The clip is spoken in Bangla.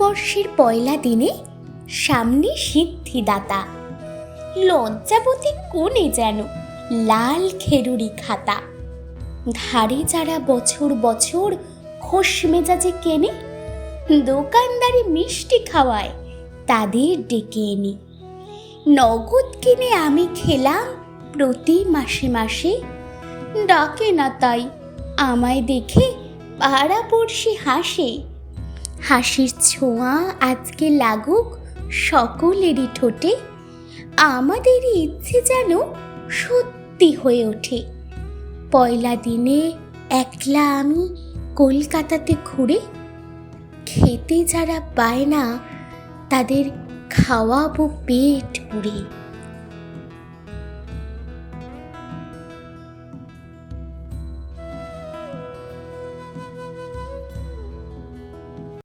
নববর্ষের পয়লা দিনে সামনে সিদ্ধিদাতা, লজ্জাবতী কোণে যেন লাল খেরুরি খাতা। ধারে যারা বছর বছর খোশ মেজাজে কেনে, দোকানদারি মিষ্টি খাওয়ায় তাদের ডেকে এনে। নগদ কিনে আমি খেলাম প্রতি মাসে মাসে, ডাকে না তাই আমায় দেখে পাড়াপড়শি হাসে। হাসির ছোঁয়া আজকে লাগুক সকলেরই ঠোঁটে, আমাদেরই ইচ্ছে যেন সত্যি হয়ে ওঠে। পয়লা দিনে একলা আমি কলকাতাতে ঘুরে, খেতে যারা পায় না তাদের খাওয়াবো পেট পুরে।